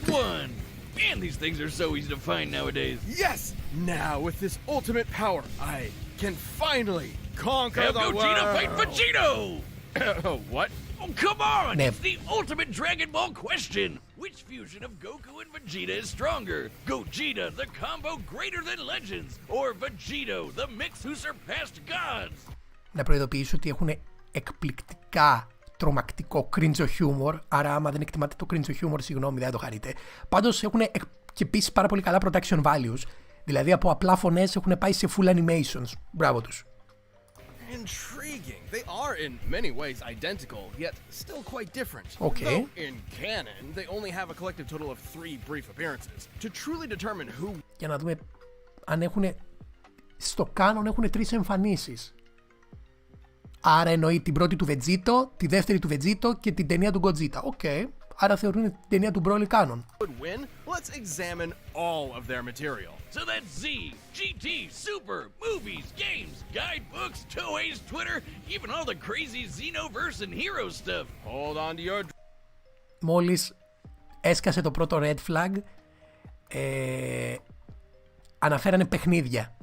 one! Man, these things are so easy to find nowadays. Yes! Now, with this ultimate power, I can finally conquer Have the Gogeta world! fight Vegito! Oh, what? Oh, come on! Nep. It's the ultimate Dragon Ball question! Which fusion of Goku and Vegeta is stronger? Gogeta, the combo greater than legends? Or Vegito, the mix who surpassed gods? Να προειδοποιήσω ότι έχουν εκπληκτικά τρομακτικό cringe humor, άρα άμα δεν εκτιμάτε το cringe humor, συγγνώμη, δεν το χαρείτε. Πάντως έχουν και επίσης πάρα πολύ καλά production values, δηλαδή από απλά φωνές έχουν πάει σε full animations. Μπράβο τους. Intriguing. They are in many ways identical, yet still quite different. Okay. Though in canon, they only have a collective total of 3 brief appearances. To truly determine who... Για να δούμε αν έχουν... Στο canon έχουν 3 εμφανίσεις. Άρα εννοεί την πρώτη του Vegito, τη δεύτερη του Vegito και την ταινία του Gogeta. Οκ. Άρα θεωρούν την ταινία του Broly canon. would win? Let's examine all of their material. So that's Z, GT, Super, movies, games, guidebooks, Toei's Twitter, even all the crazy Xenoverse and hero stuff. Hold on to your... Μόλις έσκασε το πρώτο red flag, αναφέρανε παιχνίδια.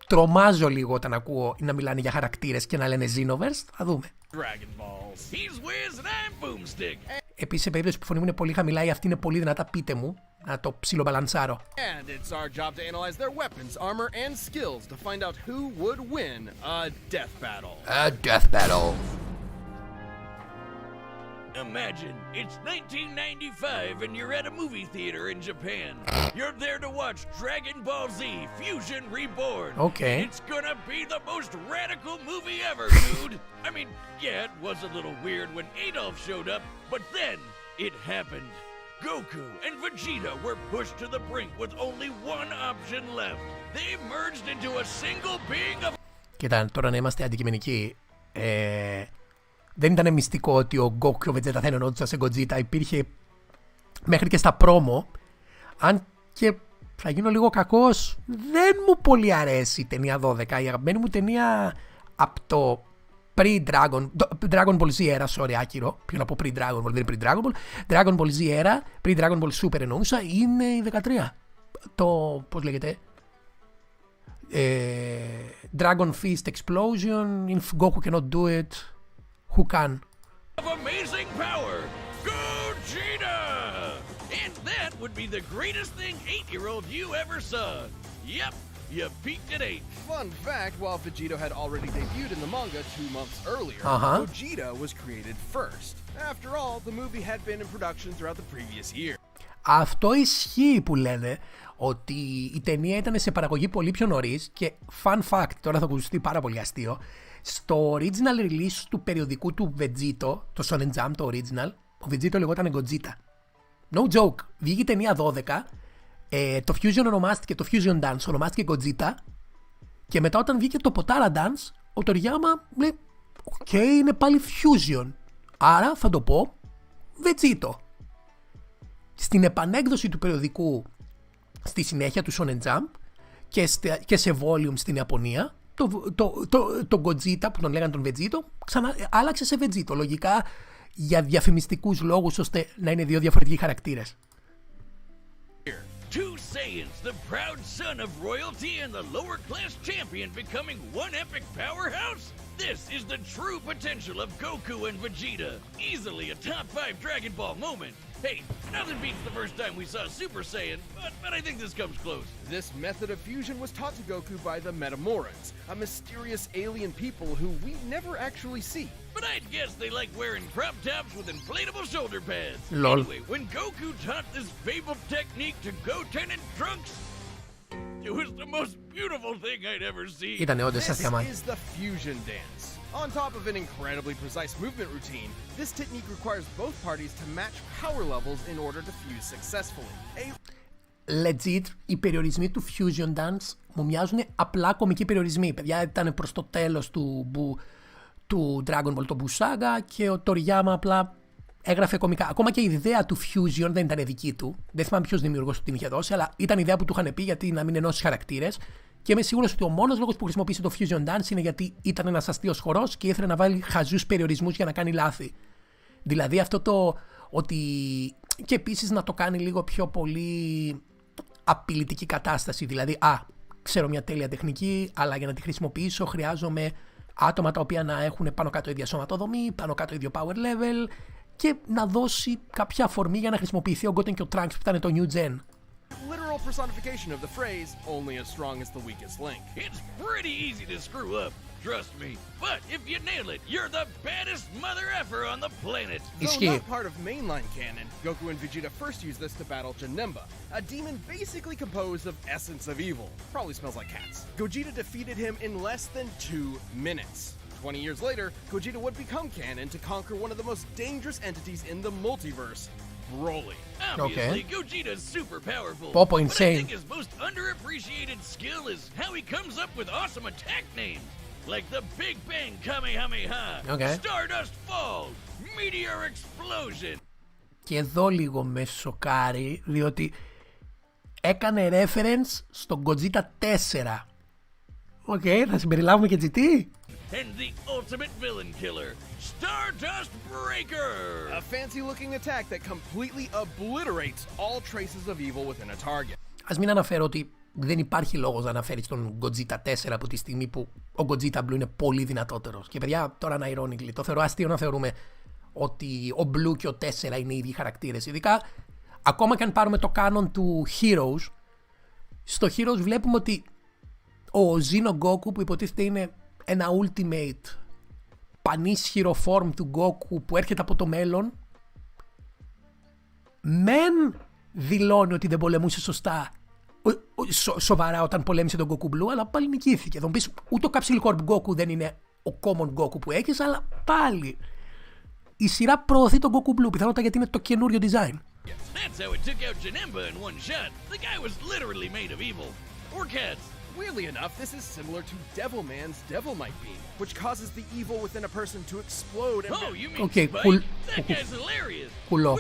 Τρομάζω λίγο όταν ακούω να μιλάνε για χαρακτήρες και να λένε Xenoverse. Θα δούμε. Dragon Balls. He's Wiz and I'm Boomstick. Επίσης, σε περίπτωση που η φωνή μου είναι πολύ χαμηλά ή αυτή είναι πολύ δυνατά, πείτε μου να το ψιλομπαλανσάρω. And it's our job to analyze their weapons, armor, and skills to find out who would win a death battle. A death battle. Imagine, it's 1995 and you're at a movie theater in Japan. You're there to watch Dragon Ball Z Fusion Reborn. Okay. It's gonna be the most radical movie ever, dude. I mean, yeah, it was a little weird when Adolf showed up, but then it happened. Goku and Vegeta were pushed to the brink with only one option left. They merged into a single being of... Κοίτα, τώρα να είμαστε αντικειμενικοί. Δεν ήταν μυστικό ότι ο Goku και ο Vegeta θα ενωνόντουσαν σε Gogeta. Υπήρχε μέχρι και στα promo. Αν και θα γίνω λίγο κακός, δεν μου πολύ αρέσει η ταινία 12. Η αγαπημένη μου ταινία από το Dragon Ball Z era, sorry, άκυρο. Ποιο να πω pre-Dragon Ball, δεν είναι pre-Dragon Ball. Dragon Ball Z era, pre-Dragon Ball Super εννοούσα, είναι η 13. Το, πώς λέγεται, Dragon Fist Explosion, if Goku cannot do it, who can? Of amazing power, Gogeta! And that would be the greatest thing 8-year-old you ever saw. Yep, you peaked at 8. Fun fact, while Vegito had already debuted in the manga 2 months earlier, Gogeta was created first. After all, the movie had been in production throughout the previous year. Αυτό ισχύει που λένε, ότι η ταινία ήταν σε παραγωγή πολύ πιο νωρίς και fun fact, τώρα θα ακουστεί πάρα πολύ αστείο, στο original release του περιοδικού του Vegito, το Shonen Jump, το original, ο Vegito λεγόταν Gogeta. No joke, βγήκε η ταινία 12, το Fusion ονομάστηκε, το Fusion Dance ονομάστηκε Gogeta και μετά όταν βγήκε το Potara Dance, ο Toriyama λέει, ok, είναι πάλι Fusion, άρα θα το πω Vegito. Στην επανέκδοση του περιοδικού στη συνέχεια του Shonen Jump και σε volume στην Ιαπωνία, το Gogeta που τον λέγανε τον Vegito ξανά άλλαξε σε Vegito, λογικά για διαφημιστικούς λόγους, ώστε να είναι 2 διαφορετικοί χαρακτήρες. Two Saiyans, the proud son of royalty and the lower class champion becoming one epic powerhouse? This is the true potential of Goku and Vegeta. Easily a top 5 Dragon Ball moment. Hey, nothing beats the first time we saw Super Saiyan, but I think this comes close. This method of fusion was taught to Goku by the Metamorans, a mysterious alien people who we never actually see. But I'd guess they like wearing crop tops with inflatable shoulder pads. Lol. Anyway, when Goku taught this fabled technique to Goten and Trunks, it was the most beautiful thing I'd ever seen. Ήταν όντως This αστιαμά. is the fusion dance. On top of an incredibly precise movement routine, this technique requires both parties to match power levels in order to fuse successfully. Legit, οι περιορισμοί του Fusion Dance μου μοιάζουν απλά κομικοί περιορισμοί. Παιδιά, ήταν προς το τέλος του Dragon Ball το Busaga και ο Toriyama απλά έγραφε κομικά. Ακόμα και η ιδέα του Fusion δεν ήταν δική του. Δεν θυμάμαι ποιος δημιουργός του την είχε δώσει, αλλά ήταν ιδέα που του είχαν πει γιατί να μην ενώσει χαρακτήρες. Και είμαι σίγουρος ότι ο μόνος λόγος που χρησιμοποίησε το Fusion Dance είναι γιατί ήταν ένας αστείος χορός και ήθελε να βάλει χαζούς περιορισμούς για να κάνει λάθη. Δηλαδή αυτό ότι και επίσης να το κάνει λίγο πιο πολύ απειλητική κατάσταση. Δηλαδή, ξέρω μια τέλεια τεχνική, αλλά για να τη χρησιμοποιήσω χρειάζομαι άτομα τα οποία να έχουν πάνω κάτω ίδια σωματοδομή, πάνω κάτω ίδιο power level και να δώσει κάποια αφορμή για να χρησιμοποιηθεί ο Goten και ο Trunks που ήταν το New Gen. Literal personification of the phrase, only as strong as the weakest link. It's pretty easy to screw up, trust me. But if you nail it, you're the baddest mother effer on the planet. Though not part of mainline canon, Goku and Vegeta first used this to battle Janemba, a demon basically composed of essence of evil. Probably smells like cats. Gogeta defeated him in less than 2 minutes. 20 years later, Gogeta would become canon to conquer one of the most dangerous entities in the multiverse, Broly. Obviously, Gogeta's super powerful. Popo but insane. I think his most underappreciated skill is how he comes up with awesome attack names. Like the Big Bang Kamehameha, Stardust Fall, Meteor Explosion. Και εδώ λίγο με σοκάρει, διότι έκανε reference στον Gogeta 4. Θα συμπεριλάβουμε και GT. And the ultimate villain killer, Stardust Breaker! A fancy-looking attack that completely obliterates all traces of evil within a target. Ας μην αναφέρω ότι δεν υπάρχει λόγος να αναφέρεις τον Gogeta 4 από τη στιγμή που ο Gogeta Blue είναι πολύ δυνατότερος. Και παιδιά, τώρα ironically, το θεωρώ αστείο να θεωρούμε ότι ο Blue και ο 4 είναι οι ίδιοι χαρακτήρες. Ειδικά, ακόμα και αν πάρουμε το canon του Heroes, στο Heroes βλέπουμε ότι ο Xeno Goku που υποτίθεται είναι ένα ultimate πανίσχυρο form του Goku που έρχεται από το μέλλον, μεν δηλώνει ότι δεν πολεμούσε σωστά σοβαρά όταν πολέμησε τον Goku Blue, αλλά πάλι νικήθηκε. Θα μου πεις, ούτε ο Capsule Corp Goku δεν είναι ο common Goku που έχεις, αλλά πάλι η σειρά προωθεί τον Goku Blue, πιθανότατα γιατί είναι το καινούριο design. That's how it took out Janemba in one shot. The guy was literally made of evil. Or cats. Weirdly enough, this is similar to Devilman's Devil Might Beam, which causes the evil within a person to explode and... Oh, you mean Spike? That guy's hilarious.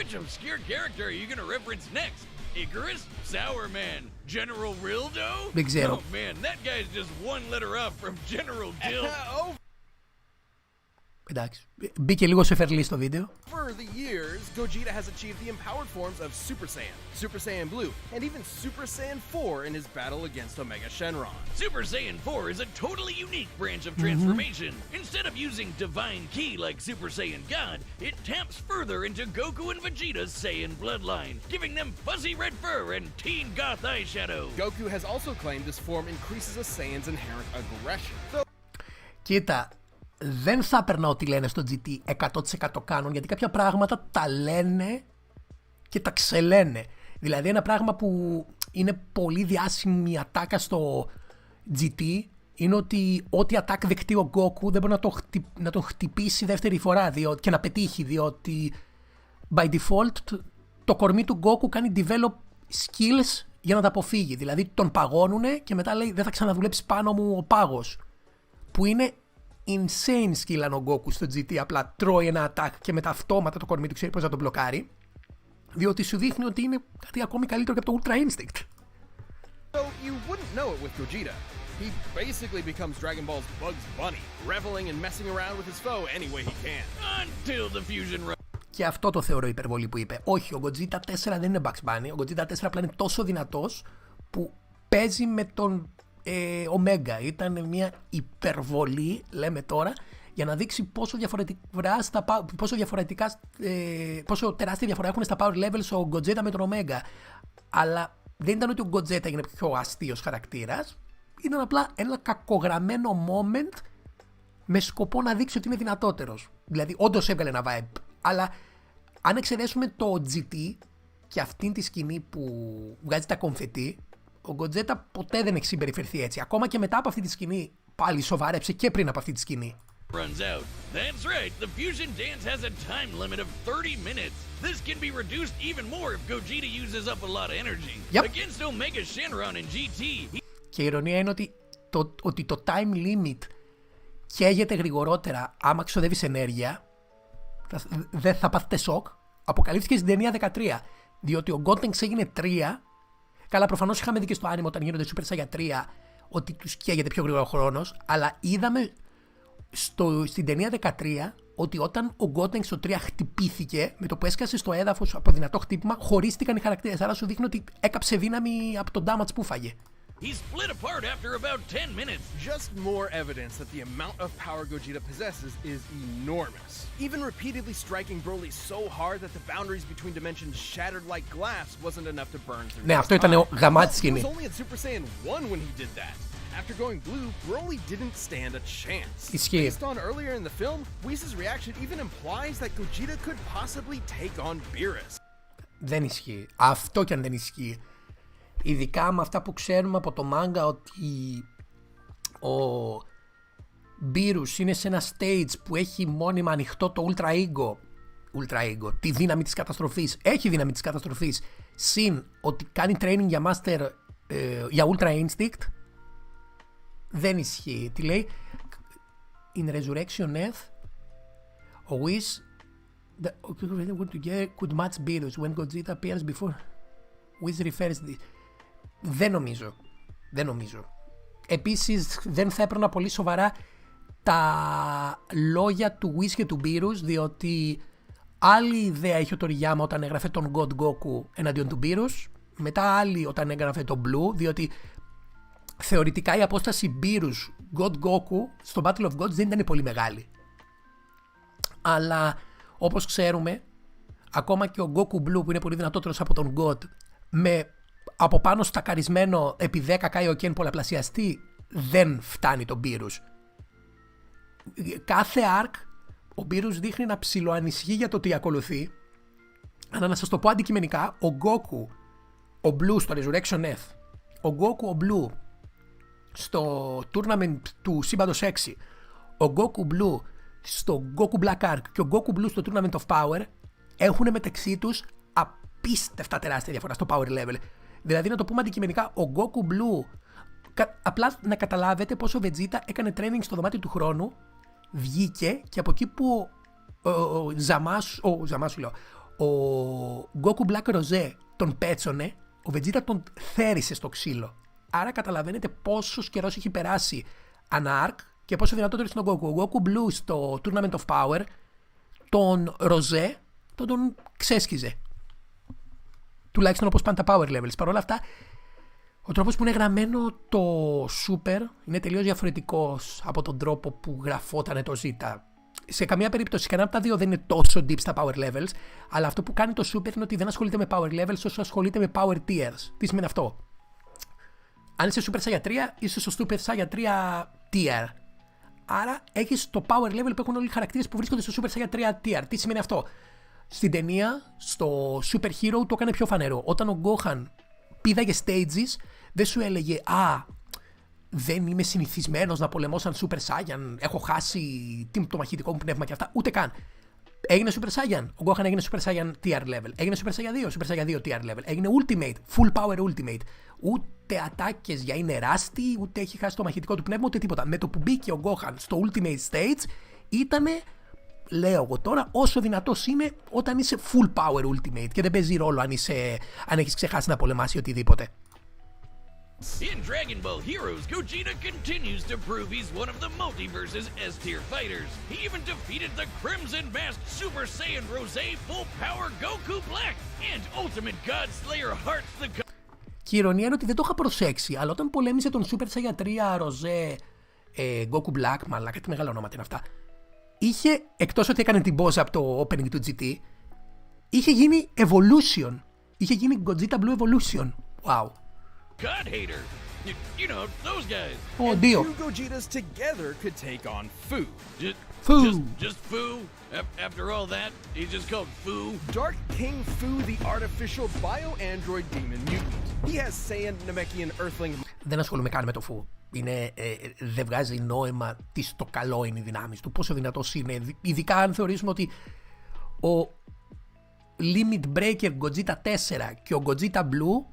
Which obscure character are you going to reference next? Icarus? Sour Man? General Rildo? Δεν ξέρω. Oh man, that guy's just one letter up from General Dill. Εντάξει, μπήκε λίγο σε φερλί στο βίντεο. For the years, Gogeta has achieved the empowered forms of Super Saiyan, Super Saiyan Blue, and even Super Saiyan 4 in his battle against Omega Shenron. Super Saiyan 4 is a totally unique branch of transformation. Instead of using Divine Ki like Super Saiyan God, it taps further into Goku and Vegeta's Saiyan bloodline, giving them fuzzy red fur and teen goth eyeshadow. Goku has also claimed this form increases a Saiyan's inherent aggression. Κοίτα, δεν θα έπαιρνα ό,τι λένε στο GT 100% κάνον, γιατί κάποια πράγματα τα λένε και τα ξελένε. Δηλαδή ένα πράγμα που είναι πολύ διάσημη ατάκα στο GT είναι ότι ό,τι ατάκ δεκτεί ο Goku δεν μπορεί να το χτυπήσει δεύτερη φορά και να πετύχει, διότι by default το κορμί του Goku κάνει develop skills για να τα αποφύγει. Δηλαδή τον παγώνουνε και μετά λέει δεν θα ξαναδουλέψει πάνω μου ο πάγος, που είναι insane skill αν ο Goku στο GT απλά τρώει ένα attack και μετά αυτόματα το κορμί του ξέρει πώς να τον μπλοκάρει, διότι σου δείχνει ότι είναι κάτι ακόμη καλύτερο και από το Ultra Instinct. So you wouldn't know it with Gogeta. He basically becomes Dragon Ball's Bugs Bunny, reveling and messing around with his foe any way he can. Until the fusion run. Και αυτό το θεωρώ υπερβολή που είπε. Όχι, ο Gogeta 4 δεν είναι Bugs Bunny. Ο Gogeta 4 απλά είναι τόσο δυνατός που παίζει με τον Omega. Ήταν μια υπερβολή, λέμε τώρα, για να δείξει πόσο τεράστια διαφορά έχουν στα power levels ο Gogeta με τον Omega. Αλλά δεν ήταν ότι ο Gogeta έγινε πιο αστείος χαρακτήρας. Ήταν απλά ένα κακογραμμένο moment με σκοπό να δείξει ότι είναι δυνατότερος. Δηλαδή όντως έβγαλε ένα vibe. Αλλά αν εξαιρέσουμε το GT και αυτήν τη σκηνή που βγάζει τα κομφετί, ο Gogeta ποτέ δεν έχει συμπεριφερθεί έτσι. Ακόμα και μετά από αυτή τη σκηνή πάλι σοβαρέψε και πριν από αυτή τη σκηνή. Runs out. That's right. The fusion dance has a time limit of 30 minutes. This can be reduced even more if Gogeta uses up a lot of energy. Yep. Against Omega Shenron and GT. Και η ειρωνία είναι ότι το time limit καίγεται γρηγορότερα άμα ξοδεύεις ενέργεια. Δεν θα πάθετε σοκ. Αποκαλύφθηκε στην ταινία 13. Διότι ο Goten έγινε 3. Καλά, προφανώς είχαμε δει και στο anime όταν γίνονται Super Saiyan 3 ότι τους καίγεται πιο γρήγορα ο χρόνος. Αλλά είδαμε στην ταινία 13 ότι όταν ο Goten στο 3 χτυπήθηκε, με το που έσκασε στο έδαφος από δυνατό χτύπημα, χωρίστηκαν οι χαρακτήρες. Άρα σου δείχνει ότι έκαψε δύναμη από τον damage που φάγε. He split apart after about 10 minutes. Just more evidence that the amount of power Gogeta possesses is enormous. Even repeatedly striking Broly so hard that the boundaries between dimensions shattered like glass wasn't enough to burn through. Ναι, αυτό ήταν γαμάτι He σκηνή. was only in Super Saiyan 1 when he did that. After going blue, Broly didn't stand a chance. Ισχύει. Based on earlier in the film, Whis' reaction even implies that Gogeta could possibly take on Beerus. Δεν ισχύει. Αυτό κι αν δεν ισχύει. Ειδικά με αυτά που ξέρουμε από το manga, ότι ο Beerus είναι σε ένα stage που έχει μόνιμα ανοιχτό το Ultra Ego, τη δύναμη της καταστροφής. Έχει δύναμη της καταστροφής, συν ότι κάνει training για Master, για Ultra Instinct. Δεν ισχύει. Τι λέει? In Resurrection Earth, ο Whis could match Beerus when Gogeta appears before. Whis refers this. Δεν νομίζω. Επίσης δεν θα έπαιρνα πολύ σοβαρά τα λόγια του Whis και του Beerus, διότι άλλη ιδέα είχε ο Toriyama όταν έγραφε τον God Goku εναντίον του Beerus, μετά άλλη όταν έγραφε τον Blue, διότι θεωρητικά η απόσταση Beerus God Goku στο Battle of Gods δεν ήταν πολύ μεγάλη. Αλλά όπως ξέρουμε, ακόμα και ο Goku Blue, που είναι πολύ δυνατότερος από τον God, με από πάνω στακαρισμένο επί 10 Kaioken πολλαπλασιαστή, δεν φτάνει τον Beerus. Κάθε arc ο Beerus δείχνει να ψιλοανισχύει για το τι ακολουθεί. Αλλά να σας το πω αντικειμενικά, ο Goku, ο Blue στο Resurrection F, ο Goku ο Blue στο tournament του σύμπαντος 6, ο Goku Blue στο Goku Black Arc και ο Goku Blue στο Tournament of Power έχουν μεταξύ τους απίστευτα τεράστια διαφορά στο power level. Δηλαδή, να το πούμε αντικειμενικά, ο Goku Blue, απλά να καταλάβετε πόσο ο Vegeta έκανε training στο δωμάτιο του χρόνου, βγήκε και από εκεί που ο Goku Black Rosé τον πέτσωνε, ο Vegeta τον θέρισε στο ξύλο. Άρα καταλαβαίνετε πόσος καιρός έχει περάσει ανά arc και πόσο δυνατότερος είναι ο Goku. Ο Goku Blue στο Tournament of Power, τον Rosé τον ξέσκιζε. Τουλάχιστον όπως πάνε τα power levels. Παρ' όλα αυτά, ο τρόπος που είναι γραμμένο το Super είναι τελείως διαφορετικός από τον τρόπο που γραφόταν το Z. Σε καμία περίπτωση, κανένα από τα δύο δεν είναι τόσο deep στα power levels, αλλά αυτό που κάνει το Super είναι ότι δεν ασχολείται με power levels όσο ασχολείται με power tiers. Τι σημαίνει αυτό? Αν είσαι Super Saiyan 3, είσαι στο Super Saiyan 3 tier. Άρα έχεις το power level που έχουν όλοι οι χαρακτήρες που βρίσκονται στο Super Saiyan 3 tier. Τι σημαίνει αυτό? Στην ταινία, στο Super Hero το έκανε πιο φανερό. Όταν ο Gohan πήδαγε stages, δεν σου έλεγε «Α, δεν είμαι συνηθισμένος να πολεμώ σαν Super Saiyan, έχω χάσει το μαχητικό μου πνεύμα» και αυτά. Ούτε καν. Έγινε Super Saiyan. Ο Gohan έγινε Super Saiyan tier level. Έγινε Super Saiyan 2, Super Saiyan 2 tier level. Έγινε Ultimate, full power Ultimate. Ούτε ατάκες για είναι ράστη, ούτε έχει χάσει το μαχητικό του πνεύμα, ούτε τίποτα. Με το που μπήκε ο Gohan στο Ultimate Stage, ήτανε, λέω εγώ τώρα, όσο δυνατός είναι όταν είσαι full power Ultimate και δεν παίζει ρόλο αν έχεις ξεχάσει να πολεμάσει οτιδήποτε. In Dragon Ball Heroes, Gogeta continues to prove he's one of the multiverse's S-tier fighters. He even defeated the Crimson Masked Super Saiyan Rosé Full Power Goku Black and Ultimate God Slayer Hearts the God. Και η ειρωνία είναι ότι δεν το είχα προσέξει, αλλά όταν πολέμησε τον Super Saiyan 3 Rosé Goku Black, μαλάκα, τι μεγάλα ονόματα είναι αυτά, είχε, εκτός ότι έκανε την pose από το opening του GT, είχε γίνει Evolution. Είχε γίνει Gogeta Blue Evolution. Wow. God hater. You know, those guys. Oh, Dio. Two Gogetas together could take on Fu. Just Fu? After all that, he's just called Fu? Dark King Fu, the artificial bio-android demon mutant. He has Saiyan, Namekian, Earthling. Δεν ασχολούμαι καν με το Fu. Δεν βγάζει νόημα τι στο καλό είναι οι δυνάμεις του, πόσο δυνατός είναι. Ειδικά αν θεωρήσουμε ότι ο Limit Breaker Gogeta 4 και ο Gogeta Blue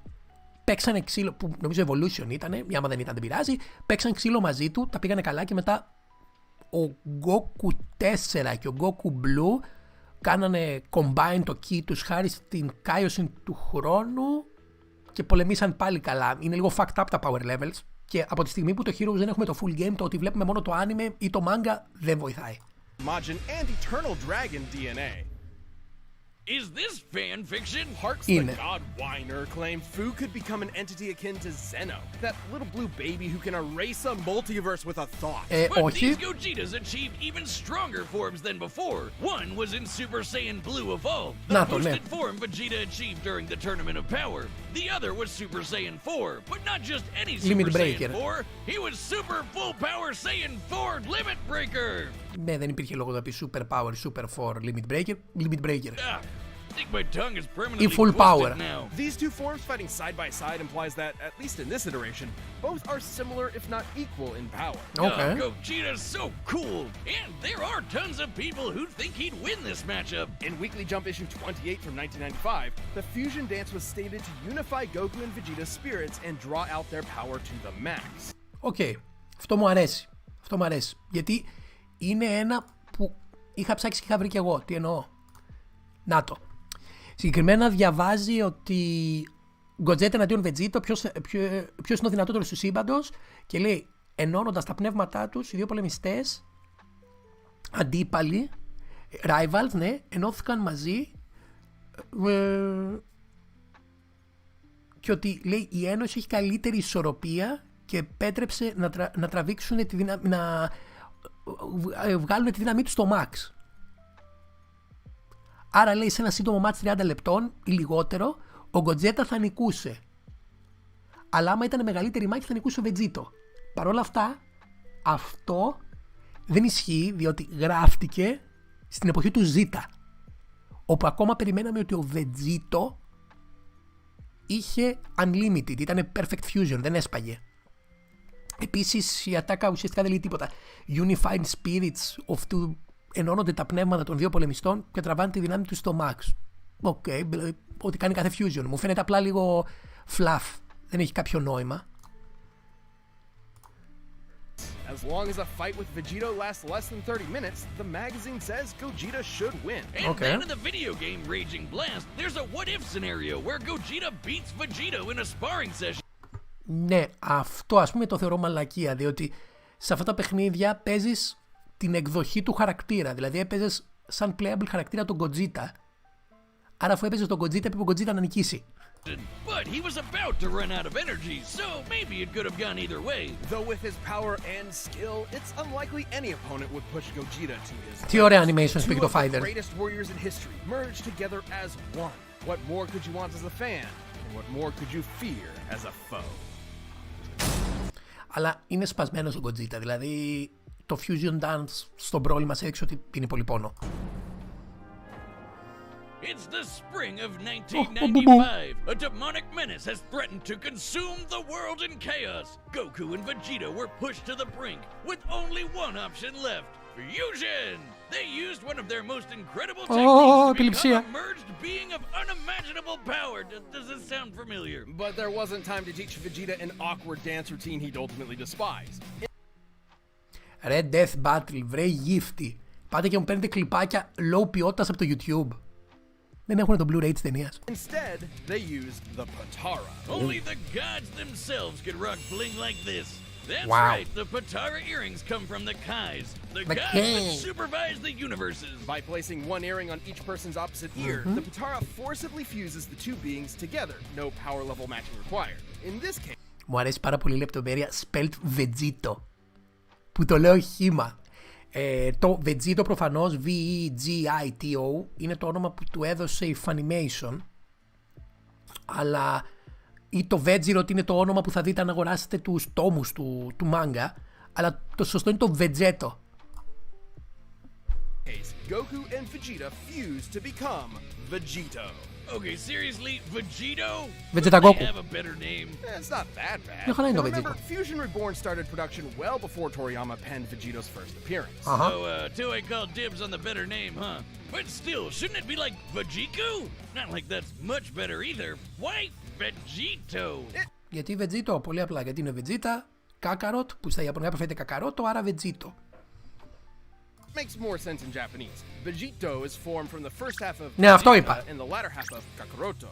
παίξανε ξύλο, που νομίζω Evolution ήτανε, άμα δεν ήταν δεν πειράζει, παίξαν ξύλο μαζί του, τα πήγανε καλά και μετά ο Goku 4 και ο Goku Blue κάνανε combine το ki τους χάρη στην κάιωση του χρόνου και πολεμήσαν πάλι καλά. Είναι λίγο fucked up τα power levels και από τη στιγμή που το Heroes δεν έχουμε το full game, το ότι βλέπουμε μόνο το anime ή το manga δεν βοηθάει. Majin and Eternal Dragon DNA. Is this fan fiction? Harks Είναι. the god whiner claimed Fu could become an entity akin to Zeno, that little blue baby who can erase a multiverse with a thought. But Όχι. these Gogetas achieved even stronger forms than before. One was in Super Saiyan Blue Evolved, the Να το, ναι. boosted form Vegeta achieved during the Tournament of Power. The other was Super Saiyan 4, but not just any Super Limit Saiyan Breaker. 4. He was Super Full Power Saiyan 4 Limit Breaker. Ναι, δεν υπήρχε λόγο να πει Super Power, Super 4, Limit Breaker, Limit Breaker. Ah, I think my tongue is permanently full twisted power. now. These two forms fighting side by side implies that, at least in this iteration, both are similar if not equal in power. Okay. Gogeta's so cool, and there are tons of people who think he'd win this matchup. In Weekly Jump issue 28 from 1995, the fusion dance was stated to unify Goku and Vegeta's spirits and draw out their power to the max. Οκ. Αυτό μου αρέσει. Αυτό μου αρέσει. Γιατί είναι ένα που είχα ψάξει και είχα βρει και εγώ. Τι εννοώ. Να το. Συγκεκριμένα διαβάζει ότι Gogeta εναντίον Vegito, ποιος είναι ο δυνατότερος του σύμπαντος, και λέει, ενώνοντας τα πνεύματά τους, οι δύο πολεμιστές, αντίπαλοι, rivals, ναι, ενώθηκαν μαζί, και ότι, λέει, η Ένωση έχει καλύτερη ισορροπία και επέτρεψε να τραβήξουν να βγάλουν τη δύναμή τους στο max. Άρα, λέει, σε ένα σύντομο μάτς 30 λεπτών ή λιγότερο, ο Gogeta θα νικούσε. Αλλά άμα ήταν μεγαλύτερη μάχη θα νικούσε ο Vegito. Παρ' όλα αυτά, αυτό δεν ισχύει, διότι γράφτηκε στην εποχή του Z, όπου ακόμα περιμέναμε ότι ο Vegito είχε unlimited, ήταν perfect fusion, δεν έσπαγε. Επίσης η ατάκα ουσιαστικά δεν λέει τίποτα. Unified spirits of two, ενώνονται τα πνεύματα των δύο πολεμιστών και τραβάνε τη δύναμη του στο max. Οκ, ό,τι κάνει κάθε fusion. Μου φαίνεται απλά λίγο fluff. Δεν έχει κάποιο νόημα. As long as a fight with Vegito lasts less than 30 minutes, the magazine says Gogeta should win. And Okay. then in the video game Raging Blast, there's a what-if scenario where Gogeta beats Vegito in a sparring session. Ναι, αυτό ας πούμε το θεωρώ μαλακία, διότι σε αυτά τα παιχνίδια παίζεις την εκδοχή του χαρακτήρα. Δηλαδή έπαιζες σαν playable χαρακτήρα τον Gogeta. Άρα αφού έπαιζες τον Gogeta, έπρεπε ο Gogeta να νικήσει. But he was about to run out of energy, so maybe it could have gone either way. Though with his power and skill, it's unlikely any opponent would push Gogeta to his Τι ωραία animation Two speak of to the fighter. greatest warriors in history merged together as one. What more could you want as a fan? And what more could you fear as a foe? Αλλά είναι σπασμένος ο Gogeta, δηλαδή το Fusion Dance στον πρόβλημα μας έδειξε ότι είναι πολύ πόνο. It's the spring of 1995. A demonic menace has threatened to consume the world in chaos. Goku and Vegeta were pushed to the brink with only one option left: fusion! They used one of their most incredible techniques to become a merged being of unimaginable power. Does this sound familiar? But there wasn't time to teach Vegeta an awkward dance routine he'd ultimately despised. Red Death Battle, βρε γύφτη. Πάτε και μου παίρνετε κλιπάκια low ποιότητας από το YouTube. Δεν έχουν το Blu-ray της ταινίας. Instead, they used the Potara. Only the gods themselves could rock bling like this. That's Wow. right, the Potara earrings come from the Kais, the The gods that Kai. supervise the universes. By placing one earring on each person's opposite ear, the Potara forcibly fuses the two beings together. No power level matching required. In this case, Μου αρέσει πάρα πολύ η λεπτομέρεια spelled Vegito, που το λέω χήμα. Το Vegito προφανώς, V-E-G-I-T-O, είναι το όνομα που του έδωσε η Funimation, αλλά ή το Vegiro είναι το όνομα που θα δείτε αν αγοράσετε τους τόμους του Manga, αλλά το σωστό είναι το Vegeto. Goku and Vegeta fuse to become Vegito. Okay, seriously, Vegito? Vegeta Couldn't Goku. they have a better name? It's not that bad. No, I know And remember, Vegito. Fusion Reborn started production well before Toriyama penned Vegito's first appearance. Uh-huh. So, Toei called dibs on the better name, huh? But still, shouldn't it be like Vegito? Not like that's much better either. Why Vegito? Γιατί Vegito, πολύ απλά, γιατί είναι Vegeta, Kakarot, που στα Ιαπωνικά προφέρεται Kakaroto, άρα Vegito. makes more sense in Japanese. Vegito is formed from the first half of Ναι, αυτό είπα. and the latter half of Kakaroto.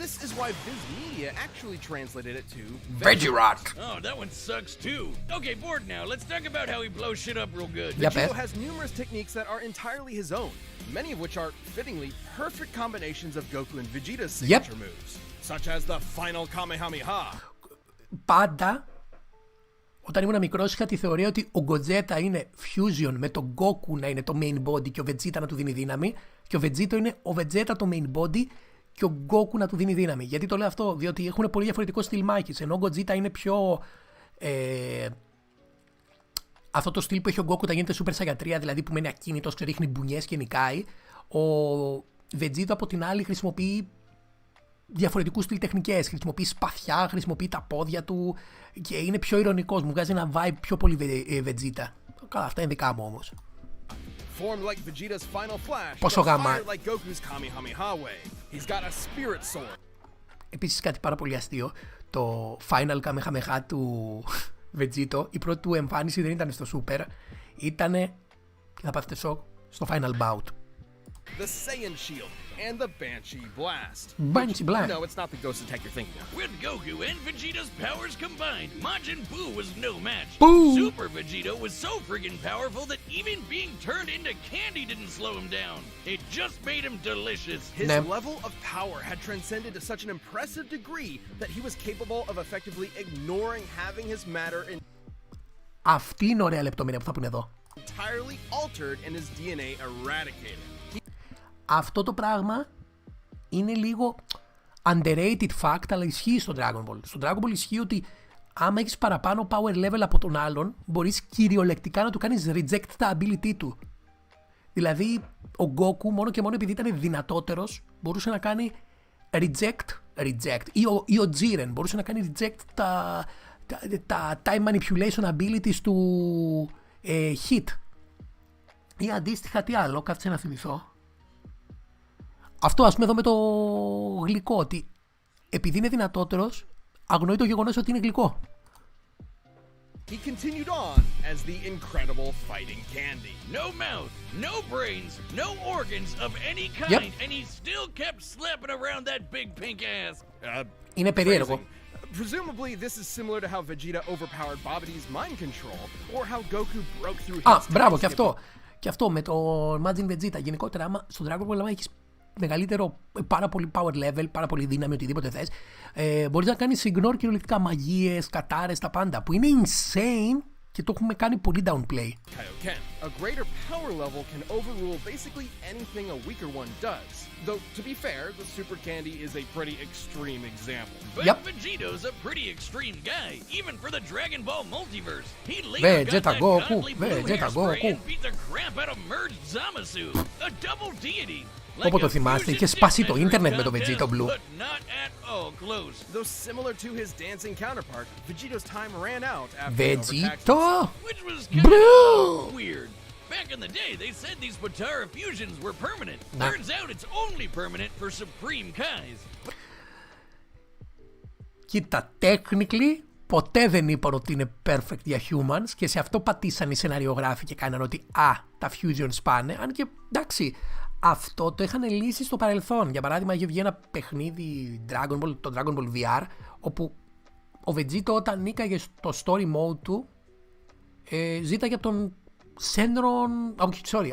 This is why Viz Media actually translated it to Vegirot. Oh, that one sucks too. Okay, bored now. Let's talk about how he blows shit up real good. Yep. Vegito has numerous techniques that are entirely his own, many of which are fittingly perfect combinations of Goku and Vegeta's signature moves, such as the final Kamehameha. Πάντα, όταν ήμουν μικρός, είχα τη θεωρία ότι ο Gogeta είναι fusion με τον Goku να είναι το main body και ο Vegeta να του δίνει δύναμη, και ο Vegito είναι ο Vegeta το main body και ο Goku να του δίνει δύναμη. Γιατί το λέω αυτό? Διότι έχουν πολύ διαφορετικό στυλ μάχης. Ενώ ο Gogeta είναι πιο. Αυτό το στυλ που έχει ο Goku τα γίνεται Super Saiyan 3, δηλαδή που μένει ακίνητος και ρίχνει μπουνιές και νικάει. Ο Vegito από την άλλη χρησιμοποιεί διαφορετικού στυλ τεχνικές. Χρησιμοποιεί σπαθιά, χρησιμοποιεί τα πόδια του και είναι πιο ειρωνικός. Μου βγάζει ένα vibe πιο πολύ Vegeta. Καλά, αυτά είναι δικά μου όμως. Formed like Vegeta's final flash, Πόσο γάμα. fired like Goku's Kamehameha way. He's got a spirit sword. Επίσης κάτι πάρα πολύ αστείο, το final Kamehameha του Vegito, η πρώτη του εμφάνιση δεν ήταν στο Super, ήτανε, και θα πάθετε σοκ, στο final bout. The Saiyan Shield and the Banshee Blast. Banshee Blast. No, it's not the ghost attack you're thinking of. With Goku and Vegeta's powers combined, Majin Buu was no match. Boo! Super Vegito was so friggin' powerful that even being turned into candy didn't slow him down. It just made him delicious. His Ναι. level of power had transcended to such an impressive degree that he was capable of effectively ignoring having his matter Αυτή είναι ωραία λεπτομέρεια που θα πούνε εδώ. entirely altered and his DNA eradicated. Αυτό το πράγμα είναι λίγο underrated fact, αλλά ισχύει στο Dragon Ball. Στο Dragon Ball ισχύει ότι άμα έχεις παραπάνω power level από τον άλλον, μπορείς κυριολεκτικά να του κάνεις reject τα ability του. Δηλαδή, ο Goku μόνο και μόνο επειδή ήταν δυνατότερος, μπορούσε να κάνει reject. Ή ο Jiren μπορούσε να κάνει reject τα time manipulation abilities του hit. Ή αντίστοιχα τι άλλο, κάτσε να θυμηθώ. Αυτό ας πούμε εδώ με το γλυκό, ότι επειδή είναι δυνατότερος, αγνοεί το γεγονός ότι είναι γλυκό. He continued on as the incredible fighting candy. No mouth, no brains, no organs of any kind, Yep. and he still kept slapping around that big pink ass. Είναι περίεργο. Presumably, this is similar to how Vegeta overpowered Babidi's mind control, or how Goku broke through Α, his μπράβο, time και αυτό. skip. Και αυτό με το Majin Vegeta. Γενικότερα, άμα στο Dragon Ball άμα έχεις μεγαλύτερο, πάρα πολύ power level, πάρα πολύ δύναμη, οτιδήποτε θες, μπορείς να κάνεις ignore κυριολεκτικά μαγείες, κατάρες, τα πάντα, που είναι insane και το έχουμε κάνει πολύ downplay. Kaioken. A greater power level can overrule basically anything a weaker one does. Though, to be fair, the Super Candy is a pretty extreme example. But Yep. Vegito's a pretty extreme guy, even for the Dragon Ball multiverse. He later Vegeta got that Goku, godly blue Vegeta hairspray Goku. and beat the crap out of merged Zamasu, a double deity. Όπω Like το a θυμάστε, fusion είχε σπάσει το dish ίντερνετ με το contest, Vegito Blue. but not at all close. Though similar to his dancing counterpart, Vegito's time ran out after Vegito Which was kind Blue! of weird. Back in the day, they said these Potara fusions were permanent. Nah. Turns out it's only permanent for Supreme Kais. Κοίτα, technically ποτέ δεν είπαν ότι είναι perfect για humans και σε αυτό πατήσαν οι σεναριογράφοι και κάναν ότι τα fusion σπάνε. Αν και εντάξει, αυτό το είχαν λύσει στο παρελθόν. Για παράδειγμα, είχε βγει ένα παιχνίδι Dragon Ball, το Dragon Ball VR, όπου ο Vegito όταν νίκαγε στο story mode του, ζήταγε από τον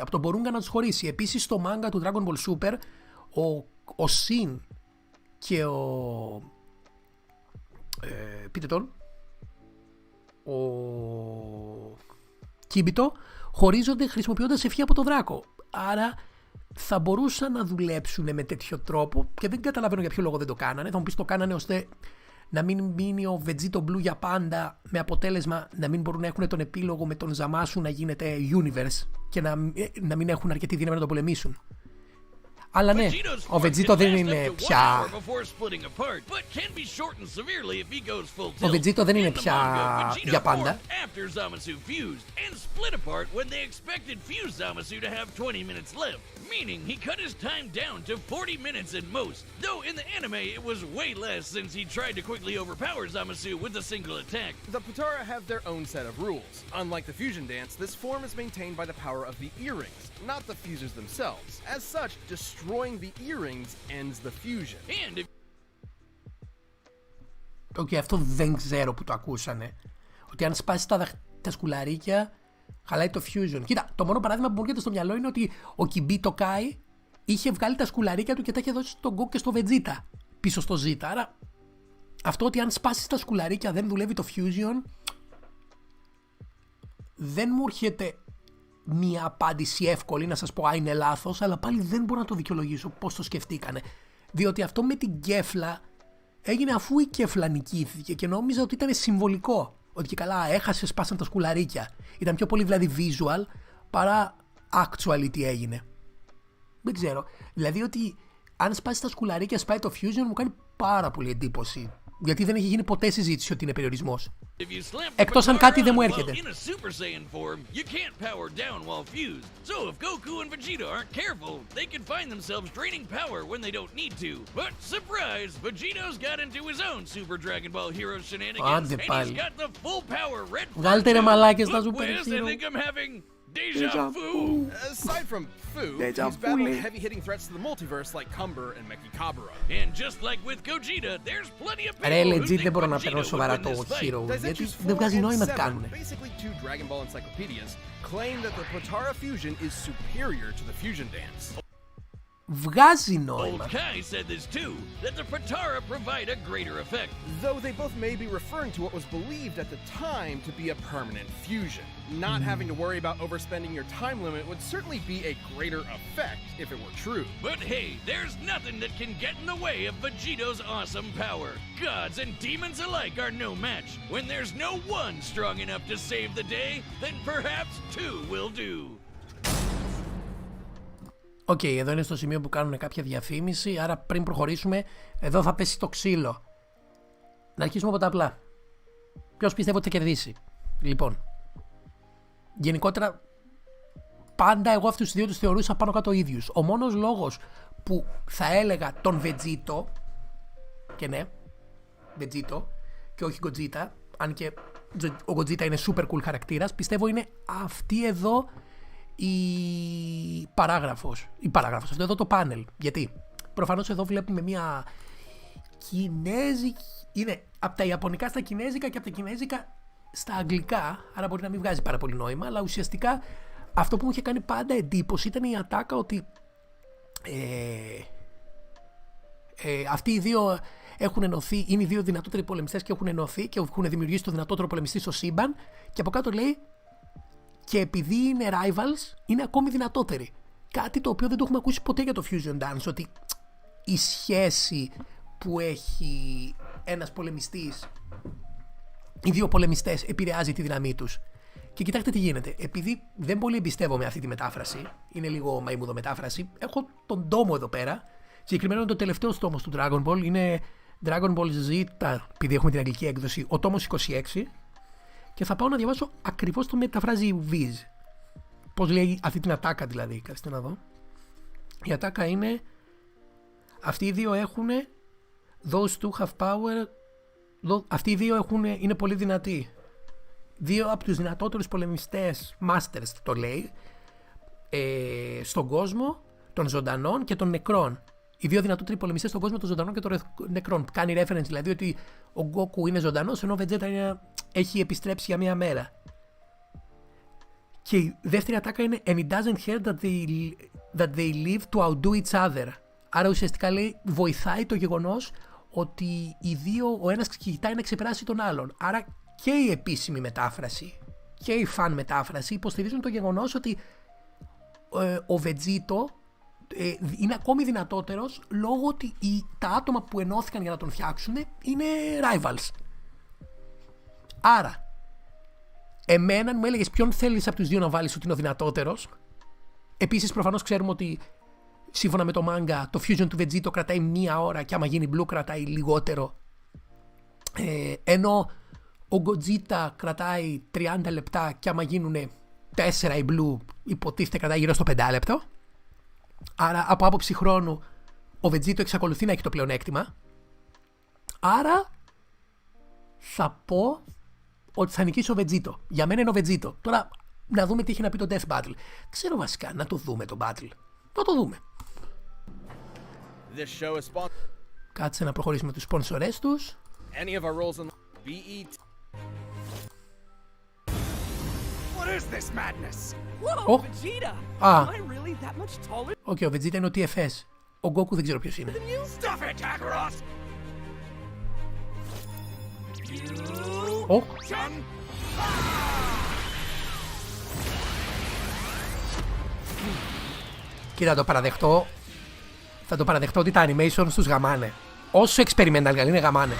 από τον Μπορούγκα να τους χωρίσει. Επίσης στο manga του Dragon Ball Super, ο Sin και πείτε τον, ο Κίμπιτο χωρίζονται χρησιμοποιώντας ευχή από τον Δράκο. Άρα θα μπορούσαν να δουλέψουν με τέτοιο τρόπο και δεν καταλαβαίνω για ποιο λόγο δεν το κάνανε. Θα μου πεις το κάνανε ώστε να μην μείνει ο Vegito Blue για πάντα, με αποτέλεσμα να μην μπορούν να έχουν τον επίλογο με τον Ζαμάσου να γίνεται universe και να μην έχουν αρκετή δύναμη να το πολεμήσουν. Αλλά ναι, ο Vegito δεν είναι πια... Ο Vegito δεν είναι πια για πάντα. Meaning he cut his time down to 40 minutes at most, though in the anime it was way less since he tried to quickly overpower Zamasu with a single attack. The Potara have their own set of rules. Unlike the fusion dance, this form is maintained by the power of the earrings, not the fusers themselves. As such, destroying the earrings ends the fusion. And if... Okay, αυτό δεν ξέρω που το ακούσανε. Ότι αν σπάσει τα σκουλαρίκια, χαλάει το fusion. Κοίτα, το μόνο παράδειγμα που μου έρχεται στο μυαλό είναι ότι ο Κιμπί Kai είχε βγάλει τα σκουλαρίκια του και τα είχε δώσει στον Go και στο Vegeta πίσω στο Z. Άρα αυτό ότι αν σπάσει τα σκουλαρίκια δεν δουλεύει το fusion, δεν μου έρχεται μία απάντηση εύκολη να σας πω α, είναι λάθος, αλλά πάλι δεν μπορώ να το δικαιολογήσω πώς το σκεφτήκανε. Διότι αυτό με την κέφλα έγινε αφού η κέφλα νικήθηκε και νόμιζα ότι ήταν συμβολικό. Ότι και καλά έχασε, σπάσαν τα σκουλαρίκια. Ήταν πιο πολύ δηλαδή visual παρά actually τι έγινε. Δεν ξέρω. Δηλαδή ότι αν σπάσει τα σκουλαρίκια σπάει το fusion μου κάνει πάρα πολύ εντύπωση. Γιατί δεν έχει γίνει ποτέ συζήτηση ότι είναι περιορισμός. Εκτός αν κάτι δεν μου έρχεται. Άντε πάλι. Βγάλτε ρε μαλάκες τα super hero. Deja vu. Aside from Fu, he's battled heavy-hitting threats to the multiverse like Cumber and Mechikabura. And just like with Gogeta, there's plenty of Ρε, people who legit think δεν μπορώ να Vegito παίρνω would σοβαρά win το this fight. hero, γιατί δεν βγάζει νόημα τι κάνουνε. Basically two Dragon Ball encyclopedias claim that the Potara fusion is superior to the fusion dance. Βγάζει νόημα. Old Kai said this too, that the Potara provide a greater effect. Though they both may be referring to what was believed at the time to be a permanent fusion. Not having to worry about overspending your time limit would certainly be a greater effect if it were true. But hey, there's nothing that can get in the way of Vegito's awesome power. Gods and demons alike are no match. When there's no one strong enough to save the day, then perhaps two will do. Οκ, εδώ είναι στο σημείο που κάνουν κάποια διαφήμιση, άρα πριν προχωρήσουμε, εδώ θα πέσει το ξύλο. Να αρχίσουμε από τα απλά. Ποιος πιστεύω ότι θα κερδίσει? Λοιπόν, γενικότερα, πάντα εγώ αυτούς τους δύο τους θεωρούσα πάνω κάτω ίδιους. Ο μόνος λόγος που θα έλεγα τον Vegito, και ναι, Vegito, και όχι Gogeta, αν και ο Gogeta είναι super cool χαρακτήρας, πιστεύω είναι αυτή εδώ η παράγραφος, αυτό εδώ το πάνελ. Γιατί προφανώς εδώ βλέπουμε μια κινέζικη, είναι από τα ιαπωνικά στα κινέζικα και από τα κινέζικα στα αγγλικά, άρα μπορεί να μην βγάζει πάρα πολύ νόημα, αλλά ουσιαστικά αυτό που μου είχε κάνει πάντα εντύπωση ήταν η ατάκα ότι αυτοί οι δύο έχουν ενωθεί, είναι οι δύο δυνατότεροι πολεμιστές και έχουν ενωθεί και έχουν δημιουργήσει το δυνατότερο πολεμιστή στο σύμπαν, και από κάτω λέει και επειδή είναι rivals είναι ακόμη δυνατότεροι. Κάτι το οποίο δεν το έχουμε ακούσει ποτέ για το Fusion Dance, ότι η σχέση που έχει ένας πολεμιστής, οι δύο πολεμιστές, επηρεάζει τη δύναμή τους. Και κοιτάξτε τι γίνεται. Επειδή δεν πολύ εμπιστεύομαι αυτή τη μετάφραση, είναι λίγο μαϊμούδο μετάφραση, έχω τον τόμο εδώ πέρα. Συγκεκριμένα είναι το τελευταίο τόμος του Dragon Ball, είναι Dragon Ball Z, επειδή έχουμε την αγγλική έκδοση, ο τόμος 26. Και θα πάω να διαβάσω ακριβώς το μεταφράζει Viz. Πώς λέει αυτή την ατάκα δηλαδή. Κάτσε να δω. Η ατάκα είναι αυτοί οι δύο έχουν those two have power. Αυτοί οι δύο είναι πολύ δυνατοί. Δύο από τους δυνατότερους πολεμιστές masters το λέει στον κόσμο των ζωντανών και των νεκρών. Οι δύο δυνατότεροι πολεμιστές στον κόσμο των ζωντανών και των νεκρών. Κάνει reference δηλαδή ότι ο Goku είναι ζωντανός ενώ ο Vegeta έχει επιστρέψει για μία μέρα. Και η δεύτερη ατάκα είναι and it doesn't hurt that they live to outdo each other. Άρα ουσιαστικά λέει βοηθάει το γεγονός ότι οι δύο, ο ένας κοιτάει να ξεπεράσει τον άλλον. Άρα και η επίσημη μετάφραση και η fan μετάφραση υποστηρίζουν το γεγονός ότι ο Vegito είναι ακόμη δυνατότερος λόγω ότι τα άτομα που ενώθηκαν για να τον φτιάξουν είναι rivals. Άρα, εμένα μου έλεγες ποιον θέλεις από τους δύο να βάλεις ότι είναι ο δυνατότερος. Επίσης προφανώς ξέρουμε ότι σύμφωνα με το Manga, το fusion του Vegito κρατάει 1 ώρα και άμα γίνει blue κρατάει λιγότερο. Ενώ ο Gogeta κρατάει 30 λεπτά και άμα γίνουν 4 η blue υποτίθεται κρατάει γύρω στο 5 λεπτό. Άρα από άποψη χρόνου ο Vegito εξακολουθεί να έχει το πλεονέκτημα. Άρα θα πω ότι θα νικήσει ο Vegito. Για μένα είναι ο Vegito. Τώρα να δούμε τι έχει να πει το Death Battle. Ξέρω βασικά, να το δούμε το Battle. Να το δούμε. Κάτσε να προχωρήσουμε τους σπονσορές τους. Any of our roles in BET. What is this madness? Oh. Vegeta! Ah. Am I really that much taller Οκ, ο Vegeta είναι ο TFS. Ο Goku δεν ξέρω ποιος είναι. than you? Stuff it, Kakarot! Ω, Chun! κοίτα, το παραδεχτώ. Θα το παραδεχτώ ότι τα animations τους γαμάνε. Όσο experimental είναι, γαμάνε.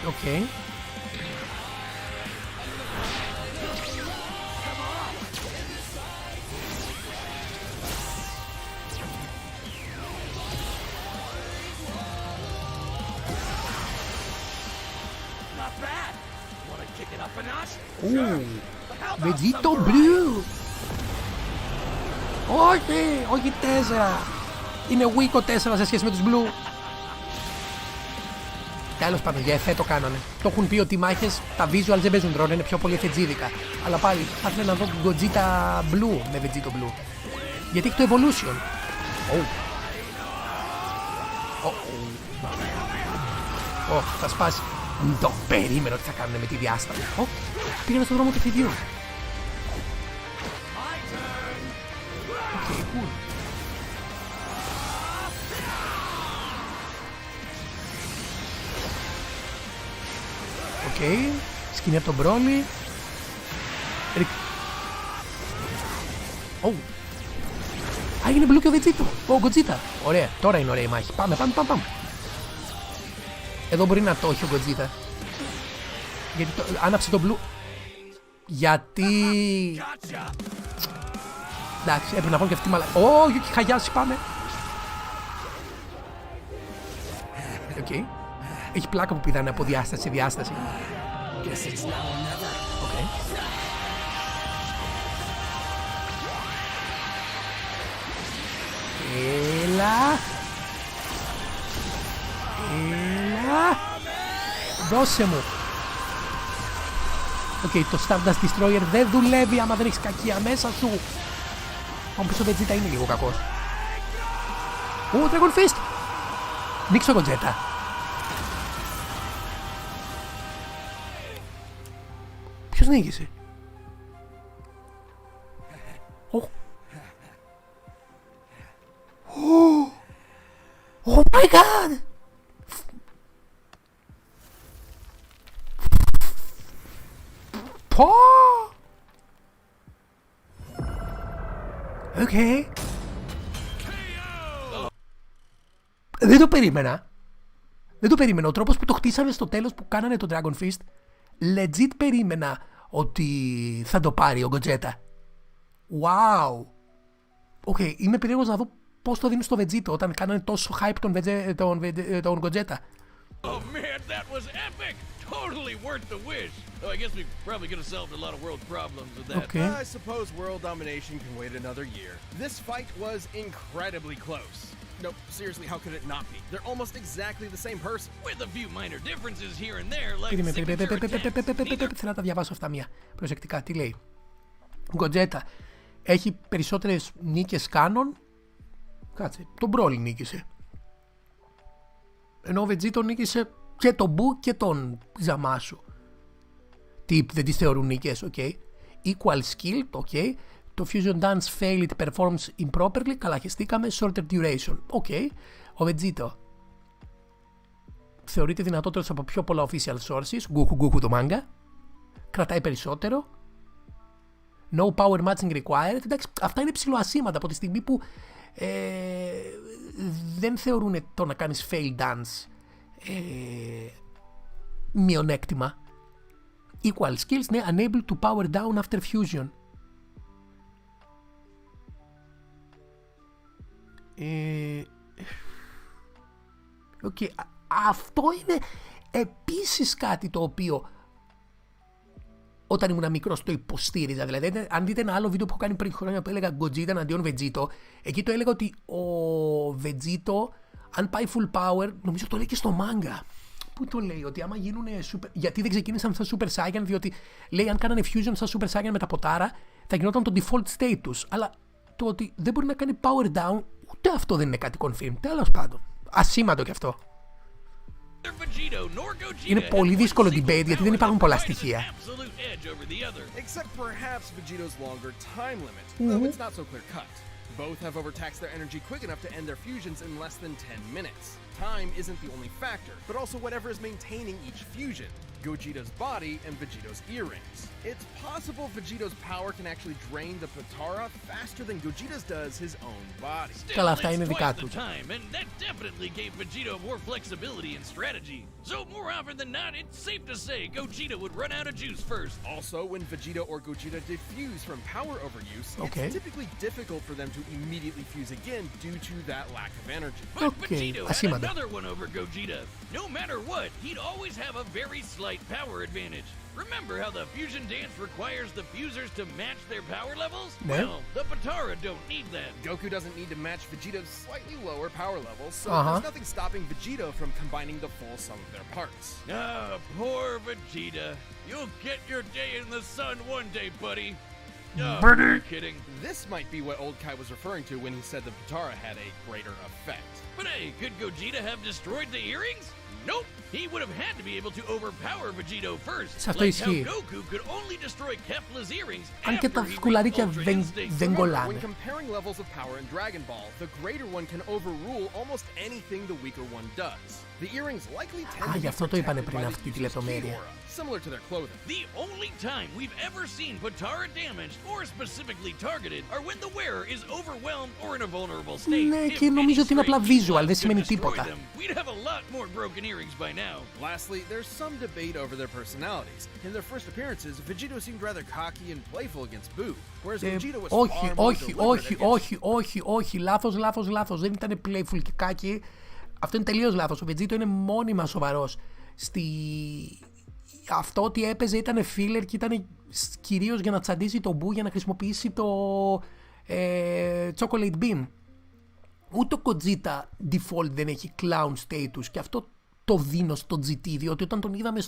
Οκ. Not bad! Wanna kick it up a notch? Vegito Blue. Όχι, όχι 4. Είναι weak ο 4 σε σχέση με τους Blue. Τέλος πάντων, για εφέ το κάνανε. Το έχουν πει ότι οι μάχες, τα visuals δεν παίζουν ρόλο, είναι πιο πολύ εφετζίδικα. Αλλά πάλι θα ήθελα να δω Gogeta Blue με Vegito Blue. Γιατί έχει το evolution. Θα σπάσει. Το περίμενα ότι θα κάνουν με τη διάσταση. Πήγανε στον δρόμο του παιδιού. Οκ, cool. Οκ, σκηνή από τον Broly. Έγινε blue και ο Vegito. Ο Gogeta. Ωραία, τώρα είναι ωραία η μάχη. Πάμε. Εδώ μπορεί να το έχει ο Gogeta. Γιατί άναψε το blue. Γιατί... Εντάξει, έπρεπε να πω και αυτή μαλα... Όχι, έχει χαγιάσει, πάμε. Οκ. Έχει πλάκα που πηδάνε από διάσταση σε διάσταση. Οκ. Έλα. Δώσε μου. Οκ, το Stardust Destroyer δεν δουλεύει άμα δεν έχεις κακία μέσα σου. Όμως ο Vegeta είναι λίγο κακός. Dragon Fist. Νίξε ο Gogeta. Ποιος νίκησε? Oh my god! Πω! Οκ. Δεν το περίμενα. Ο τρόπος που το χτίσανε στο τέλος που κάνανε το Dragon Fist, legit περίμενα ότι θα το πάρει ο Gogeta. Wow. Οκ, είμαι περίεργος να δω πώς το δίνουν στο Vegito όταν κάνανε τόσο hype τον Gogeta. Oh man, that was epic! Totally worth the wish. Oh, I guess we probably could have solved a lot of world problems with that. Okay. I suppose world domination can wait another year. This fight was incredibly close. No, seriously, how could it not be? They're almost exactly the same person. With a few minor differences here and there, like Θέλω να τα διαβάσω αυτά μία. Προσεκτικά, τι λέει. Gogeta έχει περισσότερες νίκες κάνον. Κάτσε, τον Broly νίκησε. Ενώ ο Vegito νίκησε και τον Buu και τον Zamasu. Τι δεν τις θεωρούν νίκες, ok. Equal skill, ok. Το Fusion Dance failed performs improperly. Καλά, χεστήκαμε. Shorter duration, ok. Ο Vegito θεωρείται δυνατότερος από πιο πολλά official sources. Goku το Manga. Κρατάει περισσότερο. No power matching required. Εντάξει, αυτά είναι ψιλοασίματα από τη στιγμή που δεν θεωρούν το να κάνεις fail dance μειονέκτημα. Equal skills, ναι, unable to power down after fusion. Okay. Αυτό είναι επίσης κάτι το οποίο όταν ήμουν μικρός το υποστήριζα. Δηλαδή, αν δείτε ένα άλλο βίντεο που έχω κάνει πριν χρόνια που έλεγα Gogeta εναντίον Vegito, εκεί το έλεγα ότι ο Vegito, αν πάει full power, νομίζω το λέει και στο Manga. Πού το λέει, ότι άμα γίνουν super. Γιατί δεν ξεκίνησαν σαν Super Saiyan, διότι λέει αν κάνανε fusion σαν Super Saiyan με τα ποτάρα, θα γινόταν το default state τους. Αλλά το ότι δεν μπορεί να κάνει power down, ούτε αυτό δεν είναι κάτι confirm. Τέλος πάντων. Ασήμαντο κι αυτό. Είναι πολύ δύσκολο debate γιατί δεν υπάρχουν πολλά στοιχεία. Except perhaps Vegito's longer time limit, though it's not so clear cut. Both have overtaxed their energy quick enough to end their fusions in less than 10 minutes. Time isn't the only factor, but also whatever is maintaining each fusion. Gogeta's body and Vegito's earrings. It's possible Vegito's power can actually drain the Potara faster than Gogeta's does his own body. Καλά, αυτά είναι δικά του. And that definitely gave Vegito more flexibility and strategy. So more often than not, it's safe to say Gogeta would run out of juice first. Also, when Vegeta or Gogeta defuse from power overuse, it's typically difficult for them to immediately fuse again due to that lack of energy. But Vegito had another one over Gogeta. No matter what, he'd always have a very slight power advantage. Remember how the fusion dance requires the fusers to match their power levels? Well, the Potara don't need that. Goku doesn't need to match Vegito's slightly lower power levels, so there's nothing stopping Vegito from combining the full sum of their parts. Ah, poor Vegeta. You'll get your day in the sun one day, buddy. Oh, you're kidding. This might be what Old Kai was referring to when he said the Potara had a greater effect. But hey, could Gogeta have destroyed the earrings? Nope. He would have had to be able to overpower Vegito first. Like how Goku could only destroy Kefla's earrings after he reached Ultra Instinct. When comparing levels of power in Dragon Ball, the greater one can overrule almost anything the weaker one does. The earrings likely tend to be protected by the user's ki aura, similar to their clothing. The only time we've ever seen Potara damaged or specifically targeted are when the wearer is overwhelmed or in a vulnerable state. Ναι, και νομίζω ότι είναι απλά visual, δεν σημαίνει τίποτα. We'd have a lot more broken earrings by now. Lastly, there's some debate over their personalities. In their first appearances, Vegito seemed rather cocky and playful against Boo, whereas Gogeta was far more deliberate. Όχι, λάθος. Δεν ήταν playful και cocky. Αυτό είναι τελείως λάθος. Ο Vegito είναι μόνιμα σοβαρός. Αυτό ότι έπαιζε ήταν filler και ήταν κυρίως για να τσαντήσει τον Boo για να χρησιμοποιήσει το Chocolate Beam. Ούτε ο Gogeta default δεν έχει clown status και αυτό το δίνω στο GT, διότι όταν τον είδαμε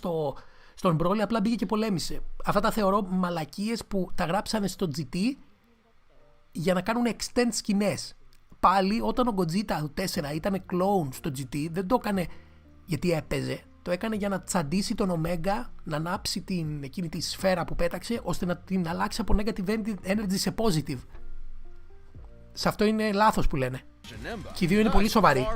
στον Broly απλά μπήκε και πολέμησε. Αυτά τα θεωρώ μαλακίες που τα γράψανε στο GT για να κάνουν extend σκηνές. Πάλι όταν ο Gogeta του 4 ήταν clone στο GT δεν το έκανε γιατί έπαιζε. Το έκανε για να τσαντήσει τον Omega, να ανάψει εκείνη τη σφαίρα που πέταξε ώστε να την αλλάξει από negative energy σε positive. Σε αυτό είναι λάθος που λένε. Και οι δύο είναι πολύ σοβαροί.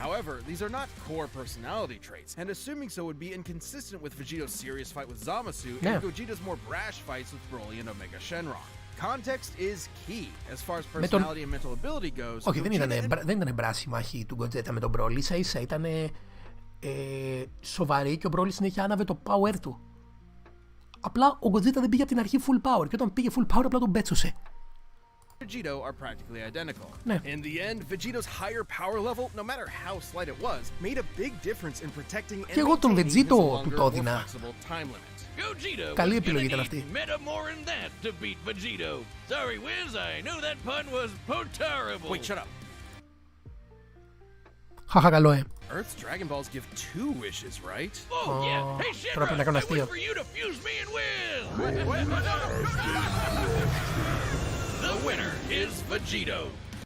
However, these are not core personality traits, and assuming so would be inconsistent with Vegito's serious fight with Zamasu and Gogeta's more brash fights with Broly and Omega Shenron. Context is key as far as personality and mental ability goes. Όχι, δεν ήταν μπράση μάχη του Gogeta με τον Broly, ίσα ήταν σοβαρή και ο Broly συνέχεια άναβε το power του. Απλά ο Gogeta δεν πήγε από την αρχή full power και όταν πήγε full power απλά τον πέτσωσε. Vegito are practically identical. In the end, Vegito's higher power level, no matter how slight it was, made a big difference in protecting and maintaining his longer, more flexible time limit. Καλή επιλογή ήταν αυτή. Sorry, Wiz, I know that pun was potarible. Wait, shut up. Χαχα καλό, Earth's Dragon Balls give 2 wishes, right? Oh, yeah. Hey, Shinra, I wish for you to fuse me and Wiz. The winner is Vegito.